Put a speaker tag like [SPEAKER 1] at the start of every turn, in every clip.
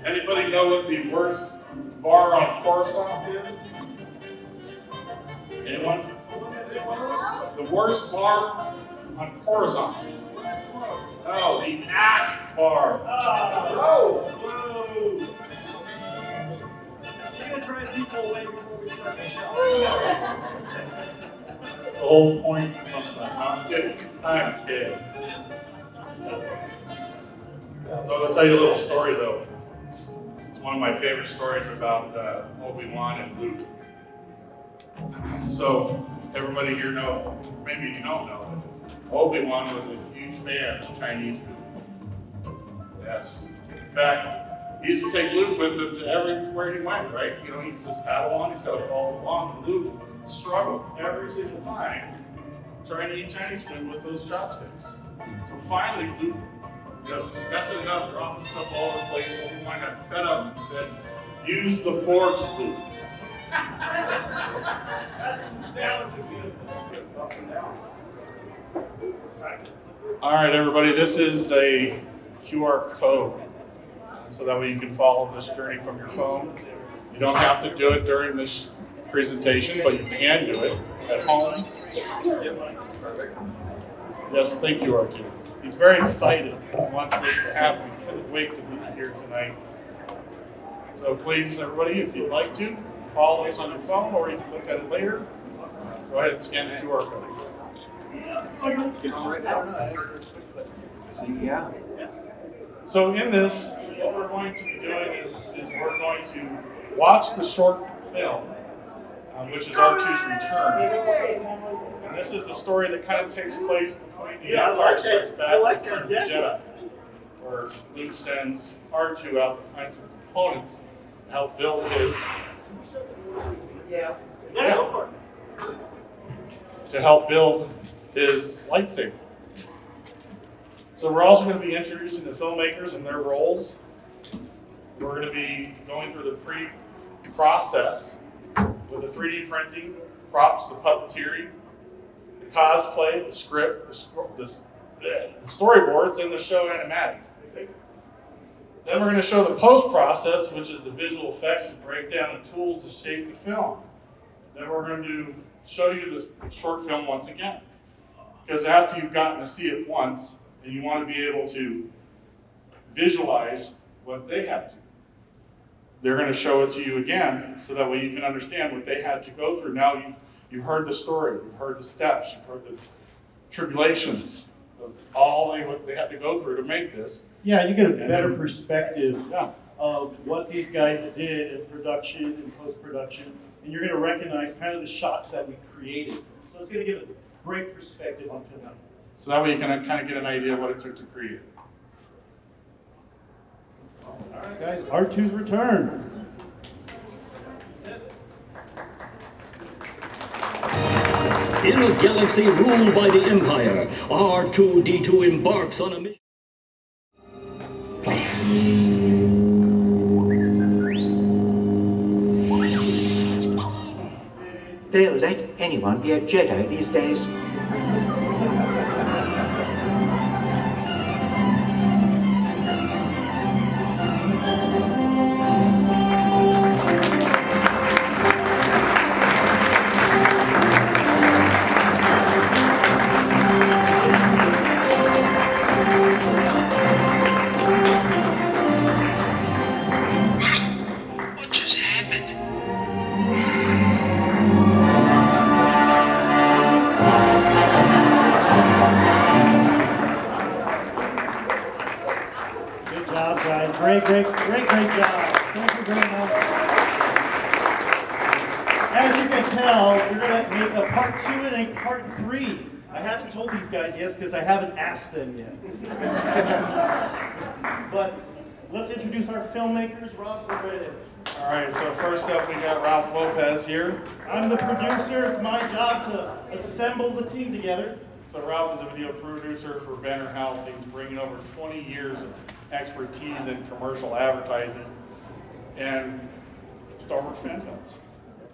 [SPEAKER 1] Anybody know what the worst bar on Coruscant is? Anyone? The worst bar on Coruscant. Oh, the Ash bar.
[SPEAKER 2] Oh! Whoa! We're gonna try and people away before we start the show.
[SPEAKER 1] That's the whole point. I'm kidding. I'm kidding. So I'm gonna tell you a little story though. It's one of my favorite stories about Obi-Wan and Luke. So everybody here know, maybe you don't know, but Obi-Wan was a huge fan of Chinese food. Yes. In fact, he used to take Luke with him to everywhere he went, right? You know, he's just Padawan, he's got to follow along. And Luke struggled every single time trying to eat Chinese food with those chopsticks. So finally, Luke, just messing it up, dropping stuff all over the place. Obi-Wan got fed up and said, "Use the forks, Luke." All right, everybody, this is a QR code, so that way you can follow this journey from your phone. You don't have to do it during this presentation, but you can do it at home. Yes, thank you, R2. He's very excited. He wants this to happen. He couldn't wait to be here tonight. So please, everybody, if you'd like to, follow this on your phone, or you can look at it later. Go ahead and scan the QR code. So in this, what we're going to be doing is we're going to watch the short film, which is R2's Return. And this is a story that kind of takes place between the Empire Strikes Back and Return of the Jedi, where Luke sends R2 out to find some components to help build his to help build his lightsaber. So we're also going to be introducing the filmmakers and their roles. We're going to be going through the pre-process with the 3D printing, props, the puppetery, the cosplay, the script, the storyboards, and the show animatic. Then we're going to show the post-process, which is the visual effects and break down the tools to shape the film. Then we're going to show you this short film once again. Because after you've gotten to see it once, and you want to be able to visualize what they had to. They're going to show it to you again, so that way you can understand what they had to go through. Now you've heard the story, you've heard the steps, you've heard the tribulations of all what they had to go through to make this.
[SPEAKER 3] Yeah, you get a better perspective of what these guys did in production and post-production, and you're going to recognize kind of the shots that we created. So it's going to give a great perspective on film.
[SPEAKER 1] So that way you can kind of get an idea of what it took to create it.
[SPEAKER 3] All right, guys, R2's Return.
[SPEAKER 4] In a galaxy ruled by the Empire, R2-D2 embarks on a mission.
[SPEAKER 5] They'll let anyone be a Jedi these days.
[SPEAKER 6] What just happened?
[SPEAKER 3] Good job, guys. Great job. Thank you very much. As you can tell, we're going to make a part 2 and a part 3. I haven't told these guys yet because I haven't asked them yet. But let's introduce our filmmakers. Rob, go right ahead.
[SPEAKER 1] All right, so first up we got Ralph Lopez here.
[SPEAKER 3] I'm the producer. It's my job to assemble the team together.
[SPEAKER 1] So Ralph is a video producer for Banner Health. He's bringing over 20 years of expertise in commercial advertising and Star Wars fan films.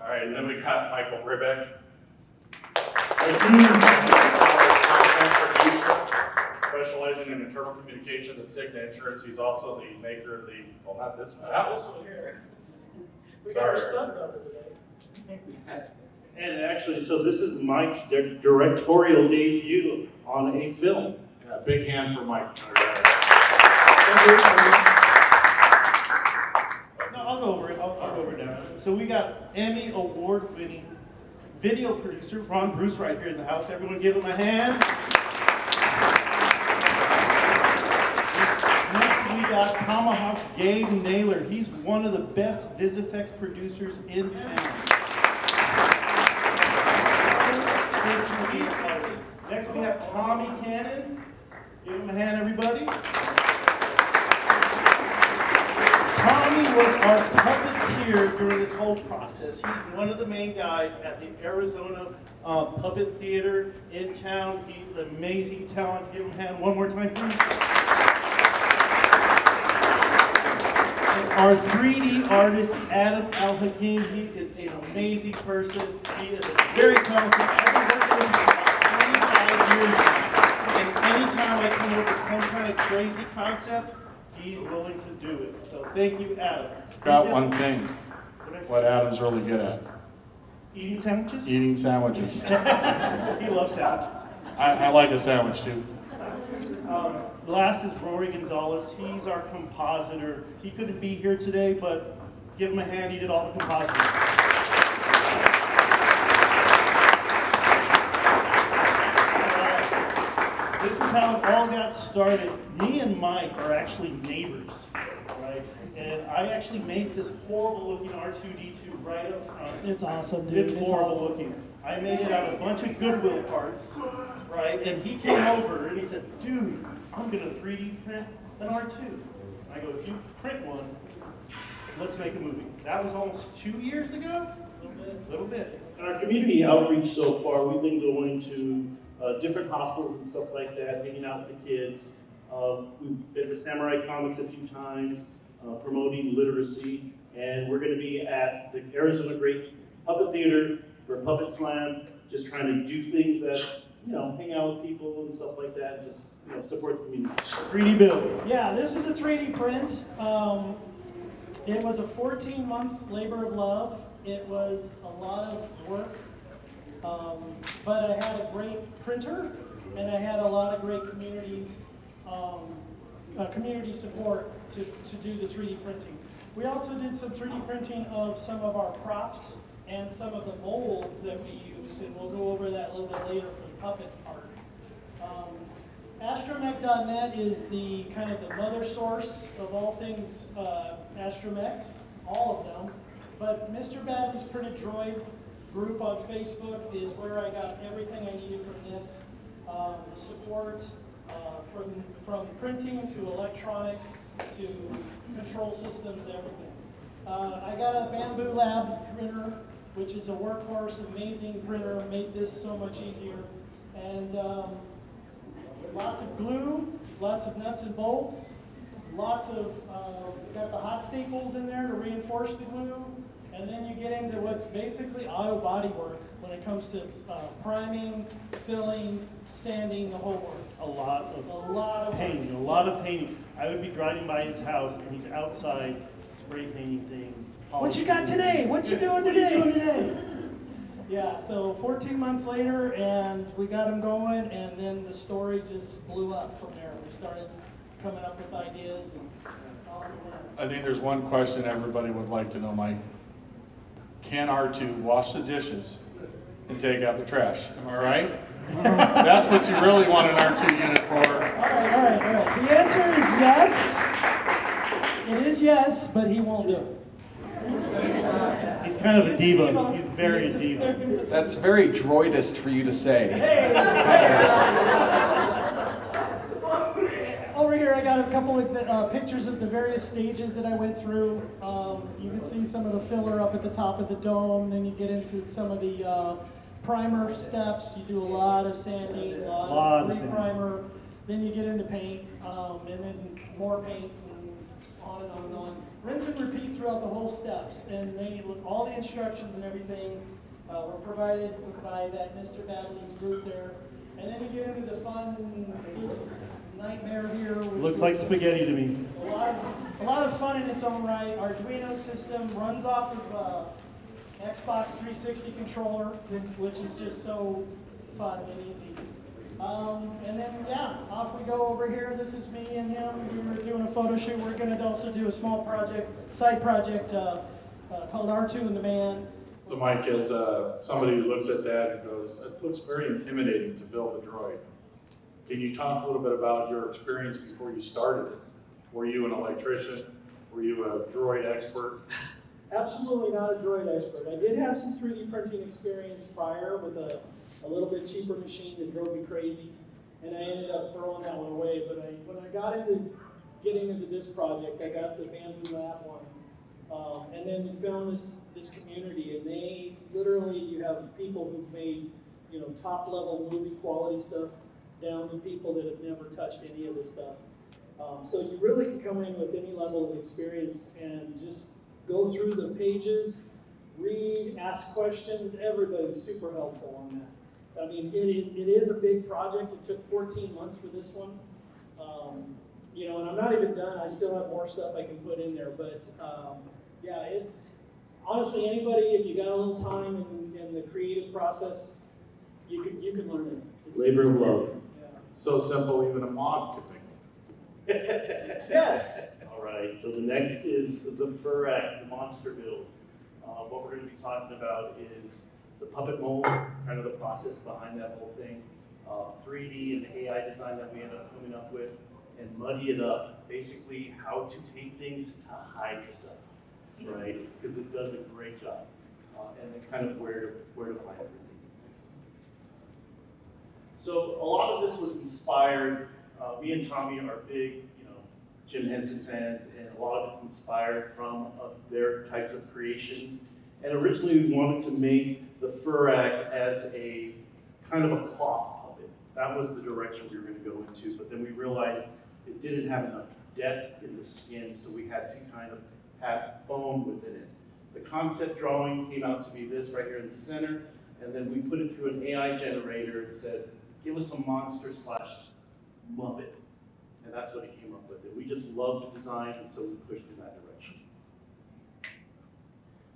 [SPEAKER 1] All right, and then we got Michael Ribeck. Content producer. specializing in internal communications and Cigna Insurance. He's also the maker of the, well, not this one.
[SPEAKER 2] Not this one here. We got our
[SPEAKER 1] Sorry.
[SPEAKER 2] stunt double today.
[SPEAKER 3] And actually, so this is Mike's directorial debut on a film.
[SPEAKER 1] Yeah, big hand for Mike.
[SPEAKER 3] No, I'll go over it. I'll go over it now. So we got Emmy award-winning video producer Ron Bruce right here in the house. Everyone give him a hand. Next we got Tomahawk's Gabriel Naylor. He's one of the best VisFX producers in town. Next we have Tommy Cannon. Give him a hand, everybody. Tommy was our puppeteer during this whole process. He's one of the main guys at the Arizona Puppet Theater in town. He's an amazing talent. Give him a hand one more time, please. And our 3D artist, AlHakeem, he is an amazing person. He is a very talented. I've been working with him for 25 years now. And anytime I come up with some kind of crazy concept, he's willing to do it. So thank you, Adam.
[SPEAKER 1] Got one thing, what Adam's really good at.
[SPEAKER 3] Eating sandwiches?
[SPEAKER 1] Eating sandwiches.
[SPEAKER 3] He loves sandwiches.
[SPEAKER 1] I like a sandwich too.
[SPEAKER 3] Last is Rory Gonzalez. He's our compositor. He couldn't be here today, but give him a hand. He did all the compositing. This is how it all got started. Me and Mike are actually neighbors, right? And I actually made this horrible looking R2D2 right up front.
[SPEAKER 2] It's awesome, dude.
[SPEAKER 3] It's horrible looking. I made it out of a bunch of Goodwill parts, right? And he came over and he said, dude, I'm gonna 3D print an R2. I go, if you print one, let's make a movie. That was almost 2 years ago? A little bit. In our community outreach so far, we've been going to different hospitals and stuff like that, hanging out with the kids. We've been to Samurai Comics a few times, promoting literacy, and we're going to be at the Arizona Great Puppet Theater for Puppet Slam, just trying to do things that, you know, hang out with people and stuff like that, and just, you know, support the community. 3D build.
[SPEAKER 2] Yeah, this is a 3D print. It was a 14-month labor of love. It was a lot of work. But I had a great printer, and I had a lot of great community support to do the 3D printing. We also did some 3D printing of some of our props and some of the molds that we use, and we'll go over that a little bit later for the puppet part. Astromech.net is the kind of the mother source of all things Astromechs, all of them. But Mr. Badley's Printed Droid group on Facebook is where I got everything I needed from this. Support from printing to electronics to control systems, everything. I got a Bamboo Lab printer, which is a workhorse, amazing printer, made this so much easier. And lots of glue, lots of nuts and bolts, lots of, got the hot staples in there to reinforce the glue. And then you get into what's basically auto body work when it comes to priming, filling, sanding, the whole works.
[SPEAKER 3] A lot of painting. I would be driving by his house and he's outside spray painting things.
[SPEAKER 2] What you got today? What you doing today? Yeah, so 14 months later, and we got him going, and then the story just blew up from there. We started coming up with ideas and all of that.
[SPEAKER 1] I think there's one question everybody would like to know, Mike. Can R2 wash the dishes and take out the trash? Am I right? That's what you really want an R2 unit for.
[SPEAKER 2] All right. The answer is yes. It is yes, but he won't do it.
[SPEAKER 3] He's kind of a diva. He's very a diva.
[SPEAKER 6] That's very droidist for you to say.
[SPEAKER 2] Over here I got a couple pictures of the various stages that I went through. You can see some of the filler up at the top of the dome. Then you get into some of the primer steps. You do a lot of sanding, a lot of re-primer. Then you get into paint, and then more paint, and on and on and on. Rinse and repeat throughout the whole steps. And all the instructions and everything were provided by that Mr. Badley's group there. And then you get into the fun, this nightmare here, which
[SPEAKER 3] Looks like
[SPEAKER 2] was
[SPEAKER 3] spaghetti to me.
[SPEAKER 2] a lot of fun in its own right. Arduino system runs off of Xbox 360 controller, which is just so fun and easy. And then, yeah, off we go over here. This is me and him. We were doing a photo shoot. We're going to also do a small project, side project called R2 and the Man.
[SPEAKER 1] So Mike, as somebody who looks at that and goes, it looks very intimidating to build a droid. Can you talk a little bit about your experience before you started it? Were you an electrician? Were you a droid expert?
[SPEAKER 2] Absolutely not a droid expert. I did have some 3D printing experience prior with a little bit cheaper machine that drove me crazy, and I ended up throwing that one away. But when I got into getting into this project, I got the Bamboo Lab one, and then we found this community, and they literally, you have people who've made, you know, top level movie quality stuff down to people that have never touched any of this stuff. So you really can come in with any level of experience and just go through the pages, read, ask questions. Everybody's super helpful on that. I mean, it is a big project. It took 14 months for this one. You know, and I'm not even done. I still have more stuff I can put in there. But yeah, it's honestly, anybody, if you got a little time in the creative process, you can learn it.
[SPEAKER 3] Labor of love.
[SPEAKER 2] Yeah.
[SPEAKER 1] So simple, even a mod could make it.
[SPEAKER 2] Yes.
[SPEAKER 3] All right, so the next is the FURAC, the monster build. What we're going to be talking about is the puppet mold, kind of the process behind that whole thing, 3D and AI design that we ended up coming up with, and muddy it up. Basically, how to paint things to hide stuff, right? Because it does a great job, and then kind of where to find everything. So a lot of this was inspired. Me and Tommy are big, Jim Henson fans, and a lot of it's inspired from their types of creations. And originally we wanted to make the FURAC as a kind of a cloth puppet. That was the direction we were going to go into, but then we realized it didn't have enough depth in the skin, so we had to kind of have foam within it. The concept drawing came out to be this right here in the center, and then we put it through an AI generator and said, give us a monster / Muppet. And that's what it came up with. And we just loved the design, and so we pushed in that direction.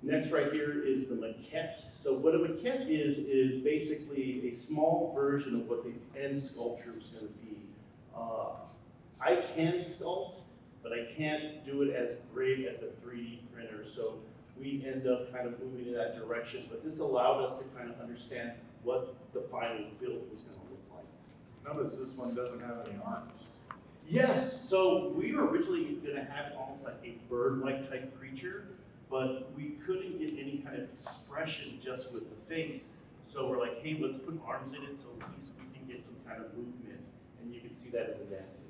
[SPEAKER 3] Next right here is the maquette. So what a maquette is basically a small version of what the end sculpture is going to be. I can sculpt, but I can't do it as great as a 3D printer. So we end up kind of moving in that direction. But this allowed us to kind of understand what the final build was going to look like.
[SPEAKER 1] Notice this one doesn't have any arms.
[SPEAKER 3] Yes, so we were originally going to have almost like a bird-like type creature, but we couldn't get any kind of expression just with the face. So we're like, hey, let's put arms in it so at least we can get some kind of movement, and you can see that in the dancing.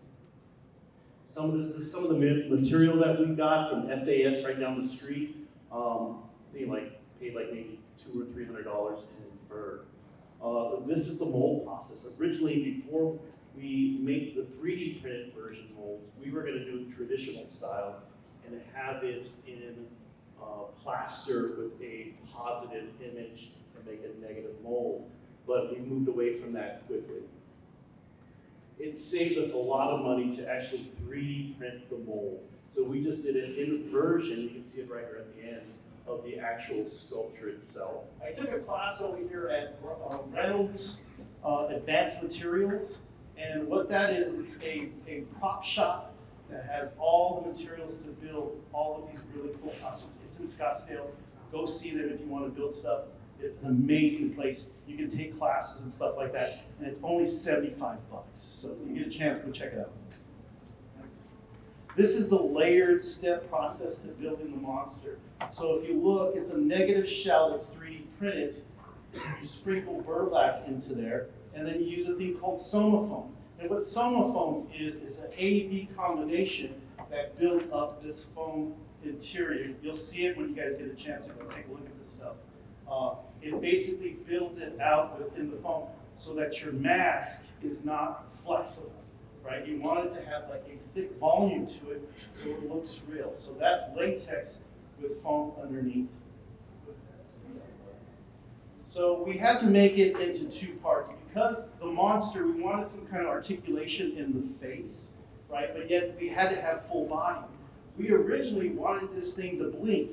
[SPEAKER 3] Some of this is some of the material that we got from SAS right down the street. They paid like maybe $200 or $300 in fur. This is the mold process. Originally, before we make the 3D printed version molds, we were going to do traditional style and have it in plaster with a positive image and make a negative mold. But we moved away from that quickly. It saved us a lot of money to actually 3D print the mold. So we just did an inversion, you can see it right here at the end, of the actual sculpture itself. I took a class over here at Reynolds Advanced Materials, and what that is, it's a prop shop that has all the materials to build all of these really cool costumes. It's in Scottsdale. Go see them if you want to build stuff. It's an amazing place. You can take classes and stuff like that, and it's only $75. So if you get a chance, go check it out. This is the layered step process to building the monster. So if you look, it's a negative shell that's 3D printed. You sprinkle burlap into there, and then you use a thing called somafoam. And what somafoam is an A-B combination that builds up this foam interior. You'll see it when you guys get a chance to go take a look at this stuff. It basically builds it out within the foam so that your mask is not flexible, right? You want it to have like a thick volume to it so it looks real. So that's latex with foam underneath. So we had to make it into two parts because the monster, we wanted some kind of articulation in the face, right? But yet we had to have full body. We originally wanted this thing to blink,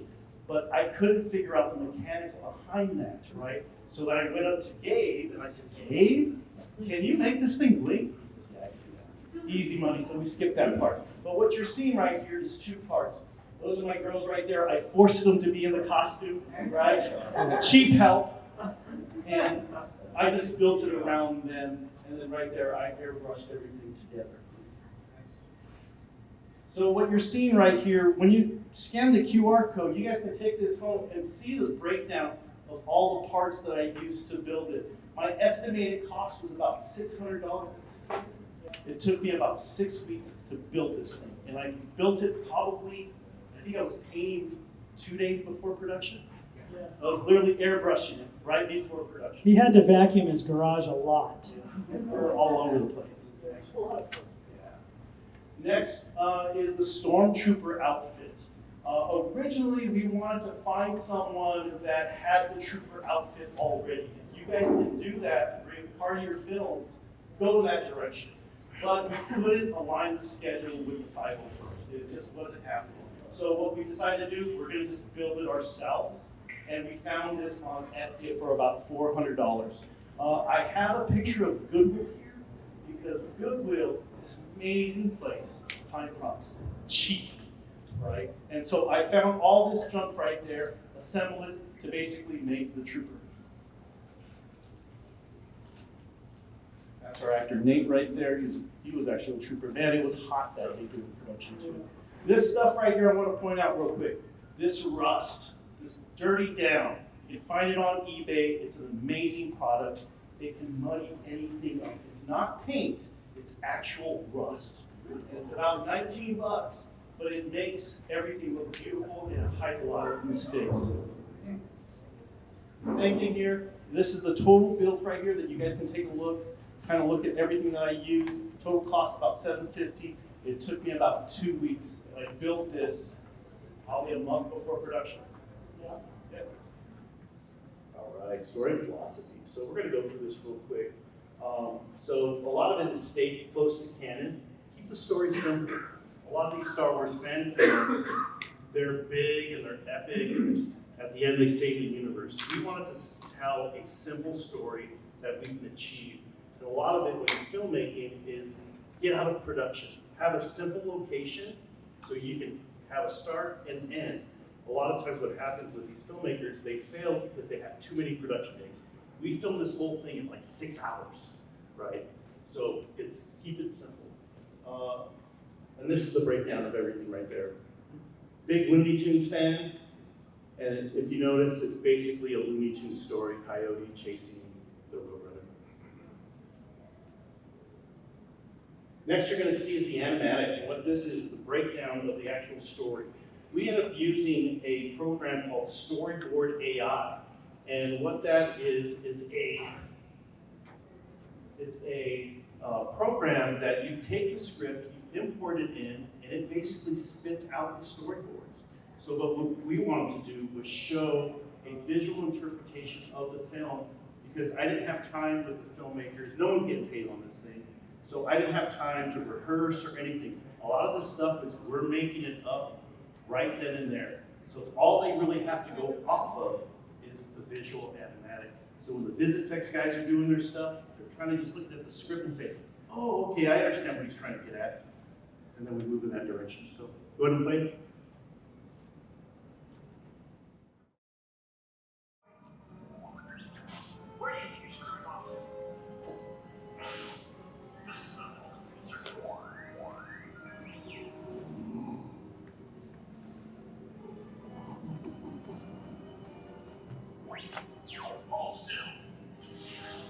[SPEAKER 3] but I couldn't figure out the mechanics behind that, right? So then I went up to Gabe and I said, Gabe, can you make this thing blink? He says, yeah, I can do that. Easy money, so we skipped that part. But what you're seeing right here is two parts. Those are my girls right there. I forced them to be in the costume, right? Cheap help. And I just built it around them. And then right there, I airbrushed everything together. So what you're seeing right here, when you scan the QR code, you guys can take this home and see the breakdown of all the parts that I used to build it. My estimated cost was about $600. It took me about 6 weeks to build this thing. And I built it probably, I think I was painting 2 days before production.
[SPEAKER 2] Yes.
[SPEAKER 3] I was literally airbrushing it right before production.
[SPEAKER 2] He had to vacuum his garage a lot.
[SPEAKER 3] We're all over the place.
[SPEAKER 2] It's a lot of fun.
[SPEAKER 3] Next is the Stormtrooper outfit. Originally, we wanted to find someone that had the trooper outfit already. If you guys can do that, create part of your films, go in that direction. But we couldn't align the schedule with the 501st. It just wasn't happening. So what we decided to do, we're going to just build it ourselves. And we found this on Etsy for about $400. I have a picture of Goodwill here because Goodwill is an amazing place to find props, cheap, right? And so I found all this junk right there, assembled it to basically make the trooper. That's our actor Nate right there. He was actually a trooper. Man, it was hot that day during production too. This stuff right here I want to point out real quick. This rust, this dirty down. You can find it on eBay. It's an amazing product. It can muddy anything up. It's not paint, it's actual rust. And it's about 19 bucks, but it makes everything look beautiful and it hides a lot of mistakes. Same thing here. This is the total build right here that you guys can take a look, kind of look at everything that I used. Total cost about $750. It took me about 2 weeks. And I built this probably a month before production. Yeah. All right, story philosophy. So we're going to go through this real quick. So a lot of it is stay close to canon. Keep the story simple. A lot of these Star Wars fan films, they're big and they're epic. At the end, they save the universe. We wanted to tell a simple story that we can achieve. And a lot of it when filmmaking is get out of production. Have a simple location so you can have a start and end. A lot of times what happens with these filmmakers, they fail because they have too many production days. We filmed this whole thing in like 6 hours, right? So keep it simple. And this is the breakdown of everything right there. Big Looney Tunes fan, and if you notice, it's basically a Looney Tunes story, Coyote chasing the Roadrunner. Next you're going to see is the animatic, and what this is the breakdown of the actual story. We end up using a program called Storyboard AI, and what that is it's a program that you take the script, you import it in, and it basically spits out the storyboards. So what we wanted to do was show a visual interpretation of the film, because I didn't have time with the filmmakers. No one's getting paid on this thing. So I didn't have time to rehearse or anything. A lot of this stuff is we're making it up right then and there. So all they really have to go off of is the visual animatic. So when the VisFX guys are doing their stuff, they're kind of just looking at the script and saying, oh, okay, I understand what he's trying to get at. And then we move in that direction. So go ahead and play.
[SPEAKER 7] Where do you think you should turn off to? This is not the ultimate circus. Hold still.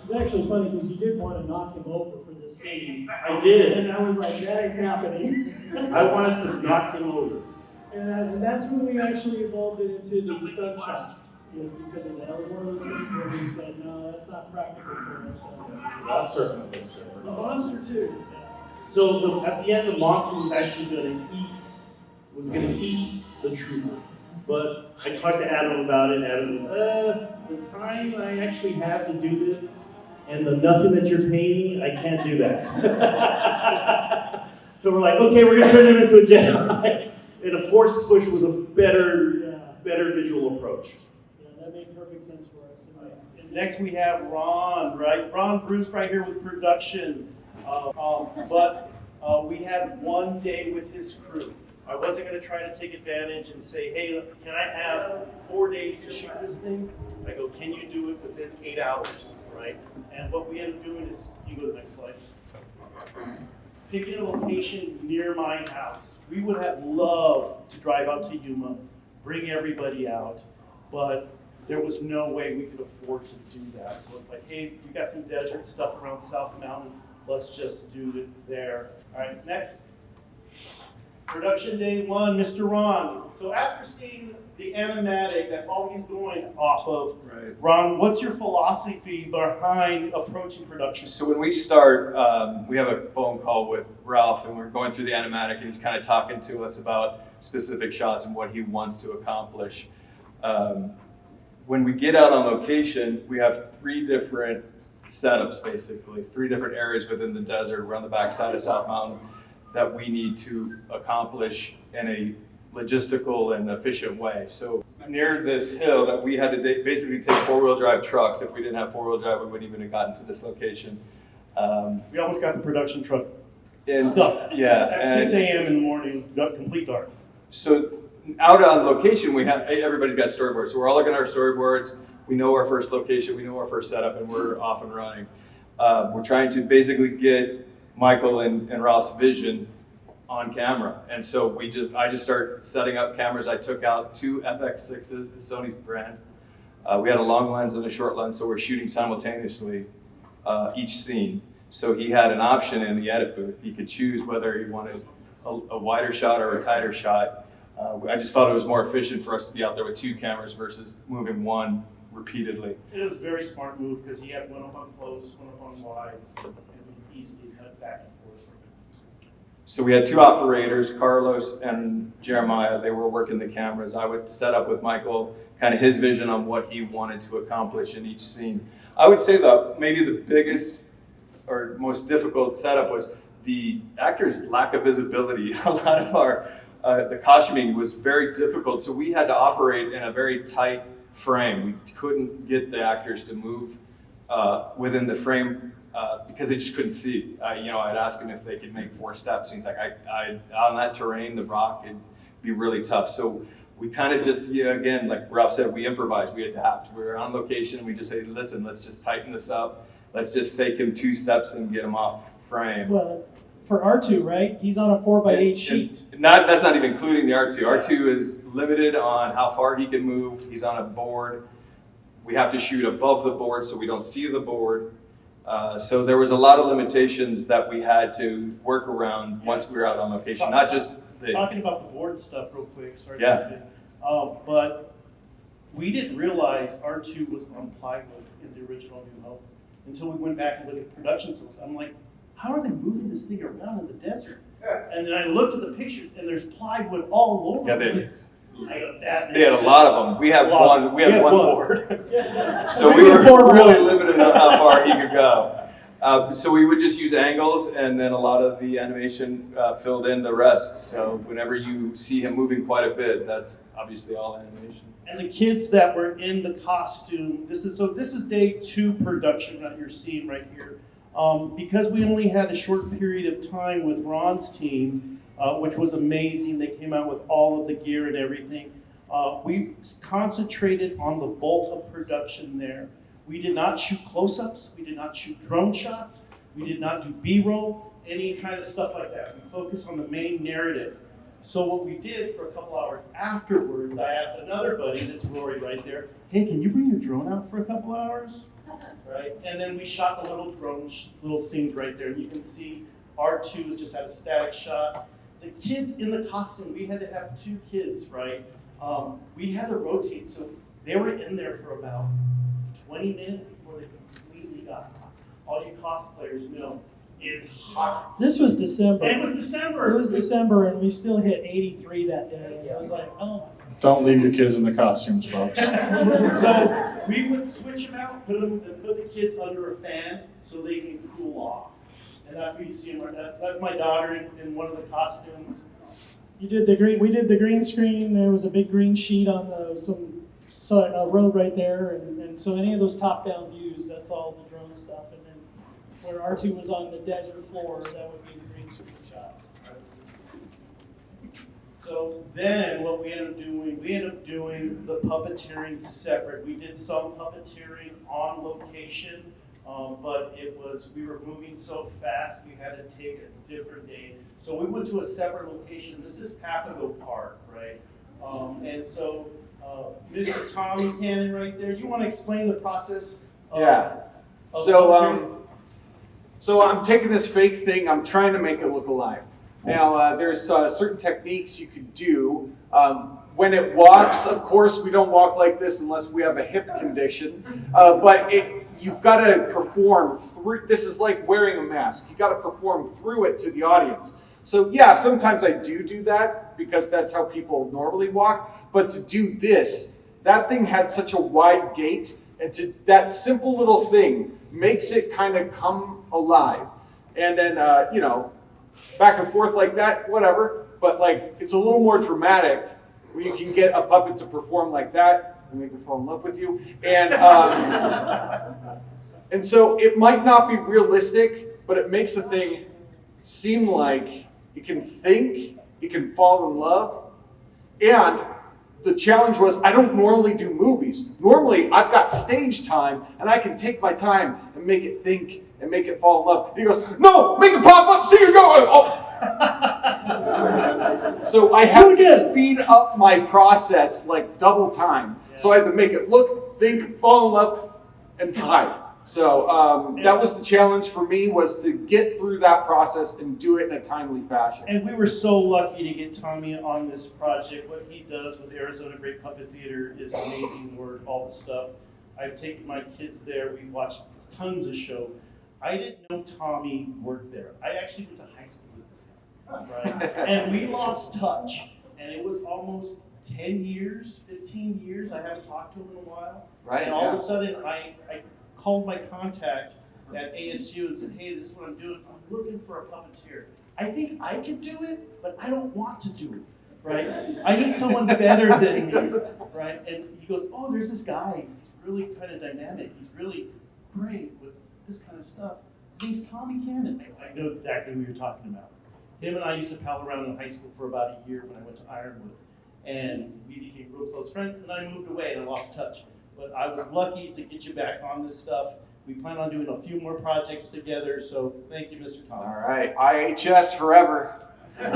[SPEAKER 2] It's actually funny because you did want to knock him over for this scene.
[SPEAKER 3] I did.
[SPEAKER 2] And I was like, that ain't happening.
[SPEAKER 3] I wanted to knock him over.
[SPEAKER 2] And that's when we actually evolved it into the stunt shot. You know, because of that. That was one of those things where we said, no, that's not practical for us.
[SPEAKER 3] That certainly looks different.
[SPEAKER 2] The monster too.
[SPEAKER 3] So at the end, the monster was actually going to eat the trooper. But I talked to Adam about it. Adam was, the time I actually have to do this, and the nothing that you're paying me, I can't do that. So we're like, okay, we're gonna turn him into a Jedi. And a force push was a better visual approach.
[SPEAKER 2] Yeah, that made perfect sense for us.
[SPEAKER 3] And next we have Ron, right? Ron Bruce right here with production. But we had one day with his crew. I wasn't going to try to take advantage and say, hey, can I have 4 days to shoot this thing? I go, can you do it within 8 hours, right? And what we ended up doing is, you go to the next slide. Picking a location near my house. We would have loved to drive out to Yuma, bring everybody out, but there was no way we could afford to do that. So it's like, hey, we got some desert stuff around South Mountain, let's just do it there. All right, next. Production day 1, Mr. Ron. So after seeing the animatic, that's all he's going off of.
[SPEAKER 8] Right.
[SPEAKER 3] Ron, what's your philosophy behind approaching production?
[SPEAKER 8] So when we start, we have a phone call with Ralph, and we're going through the animatic, and he's kind of talking to us about specific shots and what he wants to accomplish. When we get out on location, we have 3 different setups, basically, 3 different areas within the desert around the backside of South Mountain that we need to accomplish in a logistical and efficient way. So near this hill that we had to basically take 4-wheel drive trucks. If we didn't have 4-wheel drive, we wouldn't even have gotten to this location.
[SPEAKER 3] We almost got the production truck
[SPEAKER 8] And-
[SPEAKER 3] stuck.
[SPEAKER 8] yeah,
[SPEAKER 3] At 6 a.m. in the morning, it was complete dark.
[SPEAKER 8] So out on location, everybody's got storyboards. So we're all looking at our storyboards. We know our first location, we know our first setup, and we're off and running. We're trying to basically get Michael and Ralph's vision on camera. And so I just started setting up cameras. I took out 2 FX6s, the Sony brand. We had a long lens and a short lens, so we're shooting simultaneously each scene. So he had an option in the edit booth. He could choose whether he wanted a wider shot or a tighter shot. I just felt it was more efficient for us to be out there with 2 cameras versus moving one repeatedly.
[SPEAKER 3] It was a very smart move because he had one up on close, one up on wide, and we could easily cut back and forth.
[SPEAKER 8] So we had 2 operators, Carlos and Jeremiah. They were working the cameras. I would set up with Michael kind of his vision on what he wanted to accomplish in each scene. I would say maybe the biggest or most difficult setup was the actors' lack of visibility. A lot of the costuming was very difficult, so we had to operate in a very tight frame. We couldn't get the actors to move within the frame because they just couldn't see. I'd ask them if they could make 4 steps. And he's like, on that terrain, the rock, it'd be really tough. So we kind of just, again, like Ralph said, we improvise, we adapt. We were on location, and we just say, listen, let's just tighten this up. Let's just fake him 2 steps and get him off frame.
[SPEAKER 2] Well, for R2, right? He's on a 4x8 sheet.
[SPEAKER 8] That's not even including the R2. R2 is limited on how far he can move. He's on a board. We have to shoot above the board so we don't see the board. So there was a lot of limitations that we had to work around once we were out on location. Not just
[SPEAKER 3] Talking about the board stuff real quick, sorry.
[SPEAKER 8] Yeah.
[SPEAKER 3] But we didn't realize R2 was on plywood in the original New Hope until we went back and looked at production stills. I'm like, how are they moving this thing around in the desert? And then I looked at the pictures, and there's plywood all over the place. I go, that
[SPEAKER 8] they had a lot of them. We had one. We had one board. So we were really limited on how far he could go. So we would just use angles, and then a lot of the animation filled in the rest. So whenever you see him moving quite a bit, that's obviously all animation.
[SPEAKER 3] And the kids that were in the costume, this is day 2 production that you're seeing right here. Because we only had a short period of time with Ron's team, which was amazing. They came out with all of the gear and everything. We concentrated on the bulk of production there. We did not shoot close-ups. We did not shoot drone shots. We did not do B-roll, any kind of stuff like that. We focused on the main narrative. So what we did for a couple hours afterwards, I asked another buddy, this Rory right there, hey, can you bring your drone out for a couple hours? Right? And then we shot the little drone, little scenes right there. And you can see R2's just had a static shot. The kids in the costume, we had to have 2 kids, right? We had to rotate, so they were in there for about 20 minutes before they completely got hot. All you cosplayers know, it's hot.
[SPEAKER 2] This was December.
[SPEAKER 3] And it was December.
[SPEAKER 2] It was December, and we still hit 83 that day. And it was like, oh my.
[SPEAKER 1] Don't leave your kids in the costumes, folks.
[SPEAKER 3] So we would switch them out, put the kids under a fan so they can cool off. And that's what you see. That's my daughter in one of the costumes.
[SPEAKER 2] You did the green. We did the green screen. There was a big green sheet on a road right there, and so any of those top-down views, that's all the drone stuff. And then where R2 was on the desert floor, that would be the green screen shots.
[SPEAKER 3] So then what we ended up doing the puppeteering separate. We did some puppeteering on location, but we were moving so fast we had to take a different day. So we went to a separate location. This is Papago Park, right? And so Mr. Tommy Cannon right there, you want to explain the process?
[SPEAKER 6] Yeah.
[SPEAKER 3] Of
[SPEAKER 6] So,
[SPEAKER 3] puppeteering?
[SPEAKER 6] so I'm taking this fake thing, I'm trying to make it look alive. Now, there's certain techniques you could do. When it walks, of course, we don't walk like this unless we have a hip condition. But you've got to perform through. This is like wearing a mask. You got to perform through it to the audience. So yeah, sometimes I do that because that's how people normally walk. But to do this, that thing had such a wide gait, and that simple little thing makes it kind of come alive. And then back and forth like that, whatever. But like it's a little more dramatic where you can get a puppet to perform like that and make them fall in love with you. And and so it might not be realistic, but it makes the thing seem like it can think, it can fall in love. And the challenge was, I don't normally do movies. Normally, I've got stage time, and I can take my time and make it think and make it fall in love. And he goes, no, make it pop up, see you're going. Oh. So I had to speed up my process like double time. So I had to make it look, think, fall in love, and hide. So that was the challenge for me, was to get through that process and do it in a timely fashion.
[SPEAKER 3] And we were so lucky to get Tommy on this project. What he does with Arizona Great Puppet Theater is amazing work, all the stuff. I've taken my kids there. We've watched tons of shows. I didn't know Tommy worked there. I actually went to high school with this guy, right? And we lost touch. And it was almost 10 years, 15 years. I haven't talked to him in a while.
[SPEAKER 6] Right.
[SPEAKER 3] And all of a sudden, I called my contact at ASU and said, hey, this is what I'm doing. I'm looking for a puppeteer. I think I could do it, but I don't want to do it, right? I need someone better than me, right? And he goes, oh, there's this guy. He's really kind of dynamic. He's really great with this kind of stuff. His name's Tommy Cannon. I know exactly who you're talking about. Him and I used to pal around in high school for about a year when I went to Ironwood. And we became real close friends, and then I moved away and I lost touch. But I was lucky to get you back on this stuff. We plan on doing a few more projects together, so thank you, Mr. Tom.
[SPEAKER 6] All right, IHS forever.
[SPEAKER 1] Can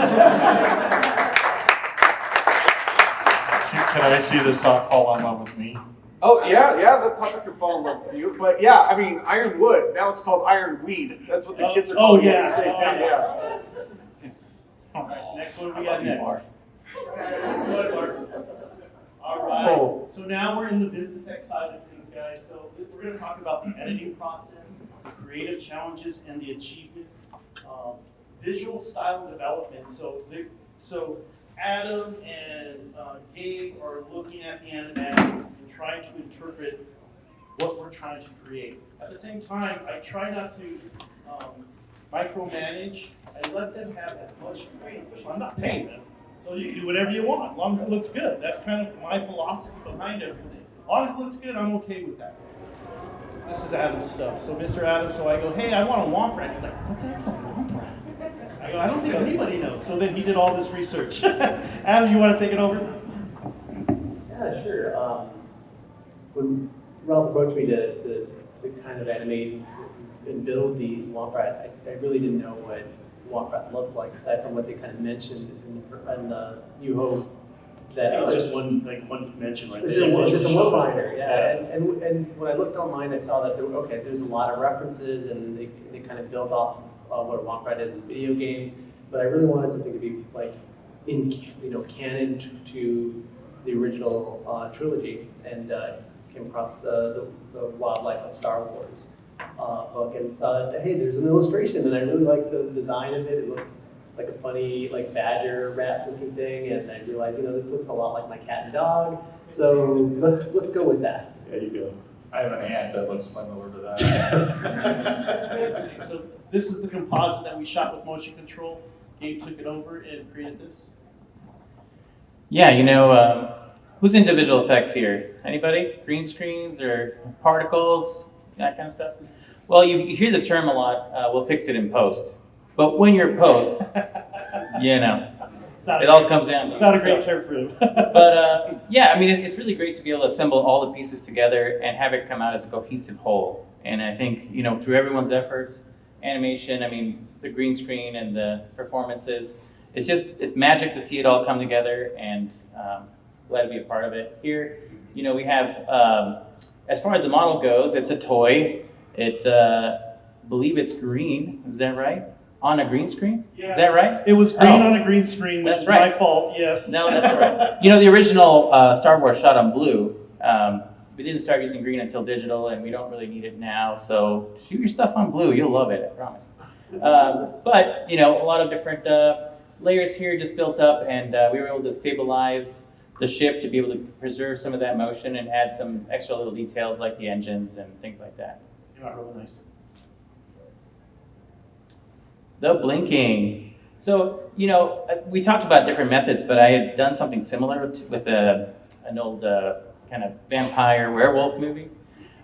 [SPEAKER 1] I see this song Fall in Love with Me?
[SPEAKER 6] Oh, yeah, the puppet could fall in love with you. But yeah, I mean, Ironwood, now it's called Ironweed. That's what the kids are calling it these days now. Yeah.
[SPEAKER 3] All right, next one we got next.
[SPEAKER 6] Barf.
[SPEAKER 3] All right, so now we're in the vis effects side of things, guys. So we're going to talk about the editing process, the creative challenges, and the achievements. Visual style development. So Adam and Gabe are looking at the animatic and trying to interpret what we're trying to create. At the same time, I try not to micromanage. I let them have as much freedom. I'm not paying them. So you can do whatever you want, as long as it looks good. That's kind of my philosophy behind everything. As long as it looks good, I'm okay with that. This is Adam's stuff. So Mr. Adam, so I go, hey, I want a womp rat. He's like, what the heck's a womp rat? I go, I don't think anybody knows. So then he did all this research. Adam, you want to take it over?
[SPEAKER 9] Yeah, sure. When Ralph approached me to kind of animate and build the womp rat, I really didn't know what womp rat looked like, aside from what they kind of mentioned in New Hope. That
[SPEAKER 3] It was just one mention right there.
[SPEAKER 9] It was just a one-liner, yeah. And when I looked online, I saw that there's a lot of references, and they kind of built off what a womp rat is in video games. But I really wanted something to be like in canon to the original trilogy, and came across the Wildlife of Star Wars book and saw that, hey, there's an illustration, and I really liked the design of it. It looked like a funny, like badger rat looking thing, and I realized, this looks a lot like my cat and dog, so let's go with that.
[SPEAKER 3] There you go.
[SPEAKER 1] I have an aunt that looks similar to that.
[SPEAKER 3] So this is the composite that we shot with motion control. Gabe took it over and created this.
[SPEAKER 10] Yeah, who's into visual effects here? Anybody? Green screens or particles, that kind of stuff? Well, you hear the term a lot, we'll fix it in post. But when you're post, it all comes down to
[SPEAKER 3] It's not a great term for him.
[SPEAKER 10] But yeah, I mean, it's really great to be able to assemble all the pieces together and have it come out as a cohesive whole. And I think, through everyone's efforts, animation, I mean, the green screen and the performances, it's magic to see it all come together, and glad to be a part of it. Here, we have, as far as the model goes, it's a toy. I believe it's green, is that right? On a green screen?
[SPEAKER 3] Yeah.
[SPEAKER 10] Is that right?
[SPEAKER 3] It was green on a green screen, which
[SPEAKER 10] That's
[SPEAKER 3] is
[SPEAKER 10] right.
[SPEAKER 3] my fault, yes.
[SPEAKER 10] No, that's all right. The original Star Wars shot on blue. We didn't start using green until digital, and we don't really need it now. So shoot your stuff on blue. You'll love it, I promise. But, a lot of different layers here just built up, and we were able to stabilize the ship to be able to preserve some of that motion and add some extra little details like the engines and things like that.
[SPEAKER 3] Came out really nice.
[SPEAKER 10] The blinking. So, we talked about different methods, but I had done something similar with an old kind of vampire werewolf movie.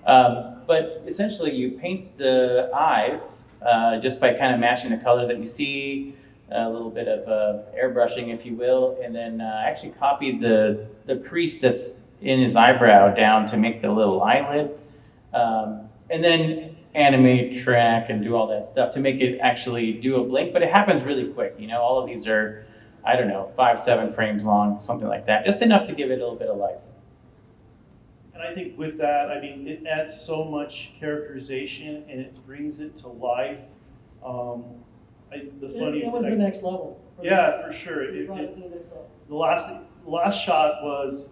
[SPEAKER 10] But essentially, you paint the eyes just by kind of matching the colors that you see, a little bit of airbrushing, if you will, and then actually copied the crease that's in his eyebrow down to make the little eyelid. And then animate, track, and do all that stuff to make it actually do a blink, but it happens really quick. All of these are, 5-7 frames long, something like that, just enough to give it a little bit of life.
[SPEAKER 3] And I think with that, it adds so much characterization and it brings it to life.
[SPEAKER 2] It was the next level.
[SPEAKER 3] Yeah, for sure.
[SPEAKER 2] It brought it to the next level.
[SPEAKER 3] The last shot was,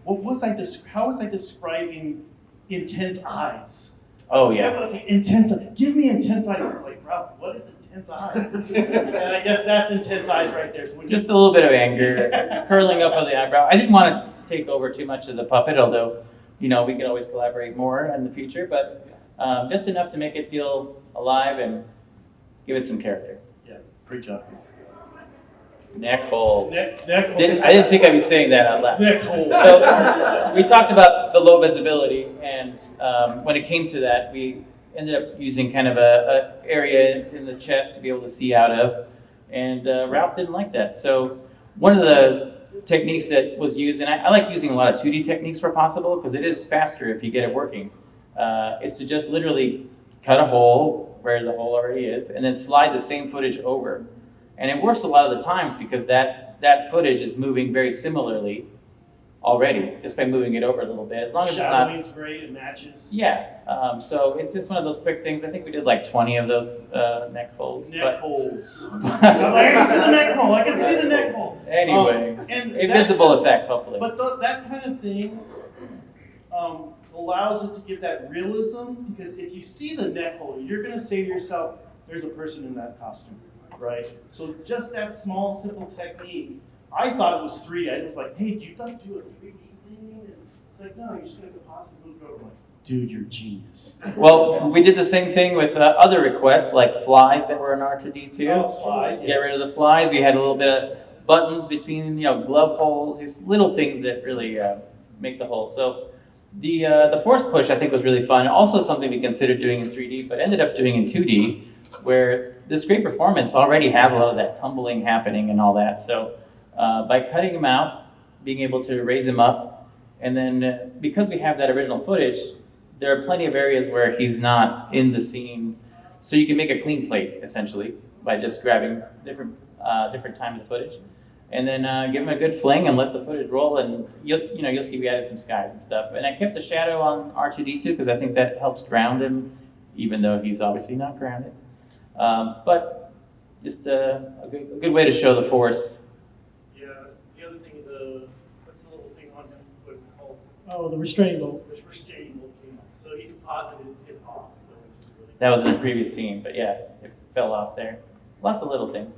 [SPEAKER 3] how was I describing intense eyes?
[SPEAKER 10] Oh, yeah.
[SPEAKER 3] Intense. Give me intense eyes. I'm like, Ralph, what is intense eyes? And I guess that's intense eyes right there. So
[SPEAKER 10] Just a little bit of anger, curling up on the eyebrow. I didn't want to take over too much of the puppet, although, we can always collaborate more in the future, but just enough to make it feel alive and give it some character.
[SPEAKER 3] Yeah, great job.
[SPEAKER 10] Neck holes.
[SPEAKER 3] Neck holes.
[SPEAKER 10] I didn't think I'd be saying that out loud.
[SPEAKER 3] Neck holes.
[SPEAKER 10] So we talked about the low visibility, and when it came to that, we ended up using kind of a area in the chest to be able to see out of, and Ralph didn't like that. So one of the techniques that was used, and I like using a lot of 2D techniques where possible, because it is faster if you get it working, is to just literally cut a hole where the hole already is, and then slide the same footage over. And it works a lot of the times because that footage is moving very similarly already, just by moving it over a little bit. As long as it's not...
[SPEAKER 3] Shadowing's great, it matches.
[SPEAKER 10] Yeah, so it's just one of those quick things. I think we did like 20 of those neck folds.
[SPEAKER 3] Neck holes. I can see the neck hole. I can see the neck hole.
[SPEAKER 10] Anyway,
[SPEAKER 3] and
[SPEAKER 10] invisible effects, hopefully.
[SPEAKER 3] But that kind of thing allows it to give that realism, because if you see the neck hole, you're going to say to yourself, there's a person in that costume, right? So just that small, simple technique, I thought it was 3D. I was like, hey, do you do a 3D thing? And it's like, no, you're just going to possibly move it over. I'm like, dude, you're a genius.
[SPEAKER 10] Well, we did the same thing with other requests, like flies that were in R2D2.
[SPEAKER 3] Oh, flies,
[SPEAKER 10] Get rid of the flies. We had a little bit of buttons between, glove holes, these little things that really make the hole. So the force push, I think, was really fun. Also something we considered doing in 3D, but ended up doing in 2D, where this great performance already has a lot of that tumbling happening and all that. So by cutting him out, being able to raise him up, and then because we have that original footage, there are plenty of areas where he's not in the scene. So you can make a clean plate, essentially, by just grabbing different times of footage. And then give him a good fling and let the footage roll, and you'll see we added some skies and stuff. And I kept the shadow on R2D2 because I think that helps ground him, even though he's obviously not grounded. But just a good way to show the force.
[SPEAKER 3] Yeah, the other thing, what's the little thing on him? What is it called?
[SPEAKER 2] Oh, the restraining bolt.
[SPEAKER 3] The restraining bolt came off. So he deposited it off. So it was really
[SPEAKER 10] That was in the previous scene, but yeah, it fell off there. Lots of little things.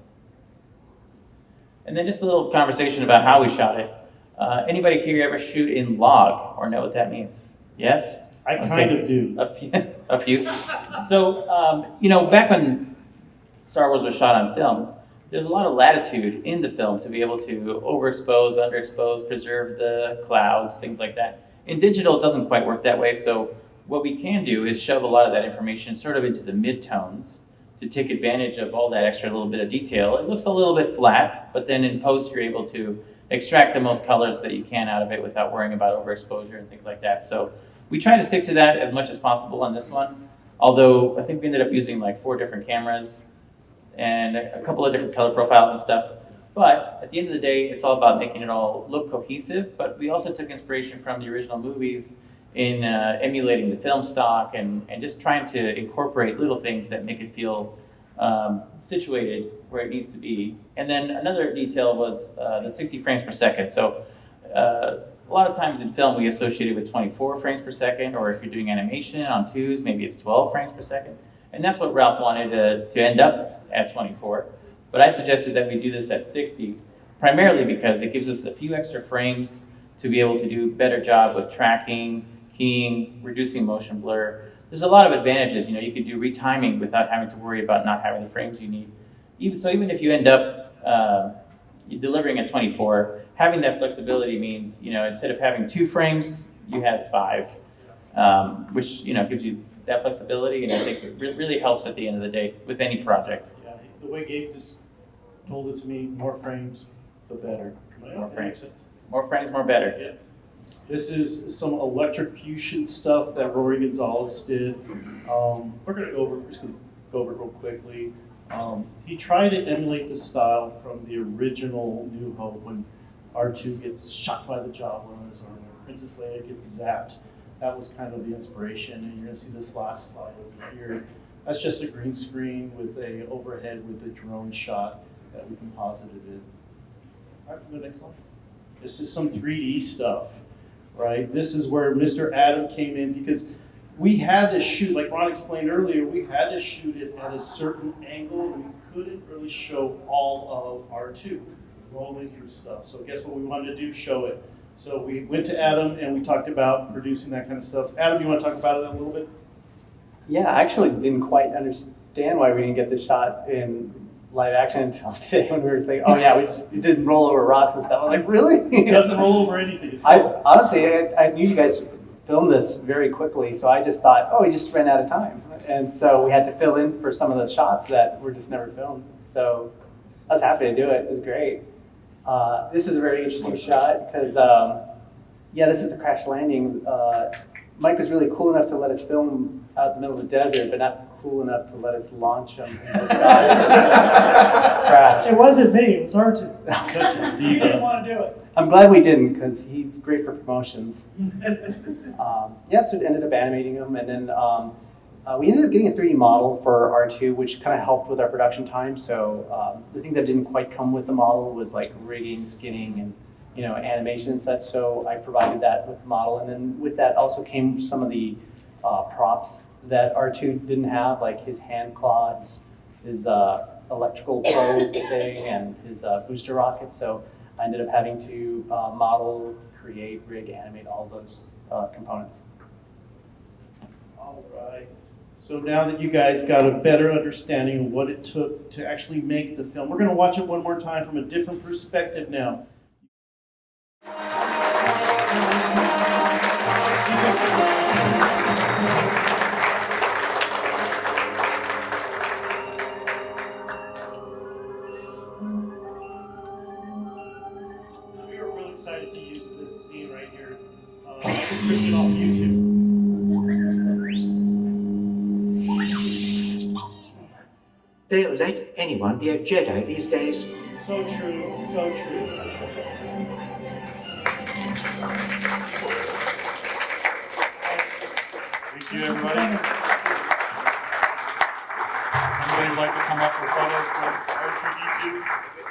[SPEAKER 10] And then just a little conversation about how we shot it. Anybody here ever shoot in log or know what that means? Yes?
[SPEAKER 3] I
[SPEAKER 10] Okay.
[SPEAKER 3] kind of do.
[SPEAKER 10] A few. So, back when Star Wars was shot on film, there's a lot of latitude in the film to be able to overexpose, underexpose, preserve the clouds, things like that. In digital, it doesn't quite work that way, so what we can do is shove a lot of that information sort of into the midtones to take advantage of all that extra little bit of detail. It looks a little bit flat, but then in post you're able to extract the most colors that you can out of it without worrying about overexposure and things like that. So we try to stick to that as much as possible on this one, although I think we ended up using like 4 different cameras and a couple of different color profiles and stuff. But at the end of the day, it's all about making it all look cohesive, but we also took inspiration from the original movies in emulating the film stock and just trying to incorporate little things that make it feel situated where it needs to be. And then another detail was the 60 frames per second. So a lot of times in film we associate it with 24 frames per second, or if you're doing animation on 2's, maybe it's 12 frames per second. And that's what Ralph wanted to end up at 24. But I suggested that we do this at 60, primarily because it gives us a few extra frames to be able to do a better job with tracking, keying, reducing motion blur. There's a lot of advantages. You could do retiming without having to worry about not having the frames you need. Even if you end up delivering at 24, having that flexibility means, instead of having 2 frames, you have 5, which, gives you that flexibility, and I think it really helps at the end of the day with any project.
[SPEAKER 3] Yeah, the way Gabe just told it to me, more frames, the better.
[SPEAKER 10] More
[SPEAKER 3] That
[SPEAKER 10] frames.
[SPEAKER 3] makes sense.
[SPEAKER 10] More frames, more better.
[SPEAKER 3] Yeah. This is some electrocution stuff that Rory Gonzalez did. We're just gonna go over it real quickly. He tried to emulate the style from the original New Hope when R2 gets shot by the Jawas or when Princess Leia gets zapped. That was kind of the inspiration, and you're gonna see this last slide over here. That's just a green screen with a overhead with a drone shot that we composited in. All right, go next slide. This is some 3D stuff, right? This is where Mr. Adam came in because we had to shoot, like Ron explained earlier, we had to shoot it at a certain angle. We couldn't really show all of R2 rolling through stuff. So guess what we wanted to do? Show it. So we went to Adam and we talked about producing that kind of stuff. Adam, you want to talk about it a little bit?
[SPEAKER 9] Yeah, I actually didn't quite understand why we didn't get this shot in live action until today when we were saying, oh yeah, it didn't roll over rocks and stuff. I was like, really?
[SPEAKER 3] It doesn't roll over anything.
[SPEAKER 9] Honestly, I knew you guys filmed this very quickly, so I just thought, oh, we just ran out of time. And so we had to fill in for some of the shots that were just never filmed. So I was happy to do it. It was great. This is a very interesting shot because, yeah, this is the crash landing. Mike was really cool enough to let us film out in the middle of the desert, but not cool enough to let us launch him in the sky. Crash.
[SPEAKER 2] It wasn't me, it was R2.
[SPEAKER 3] Such a
[SPEAKER 2] He didn't
[SPEAKER 3] diva.
[SPEAKER 2] want to do it.
[SPEAKER 9] I'm glad we didn't because he's great for promotions. Yeah, so it ended up animating him, and then we ended up getting a 3D model for R2, which kind of helped with our production time. So the thing that didn't quite come with the model was like rigging, skinning, and animation and such. So I provided that with the model, and then with that also came some of the props that R2 didn't have, like his hand claws, his electrical probe thing, and his booster rocket. So I ended up having to model, create, rig, animate all those components.
[SPEAKER 3] All right. So now that you guys got a better understanding of what it took to actually make the film, we're going to watch it one more time from a different perspective now. We were really excited to use this scene right here. I just ripped it off YouTube.
[SPEAKER 5] They'll let anyone be a Jedi these days.
[SPEAKER 3] So true, so true.
[SPEAKER 1] Thank you, everybody. Anybody like to come up for photos with R2D2?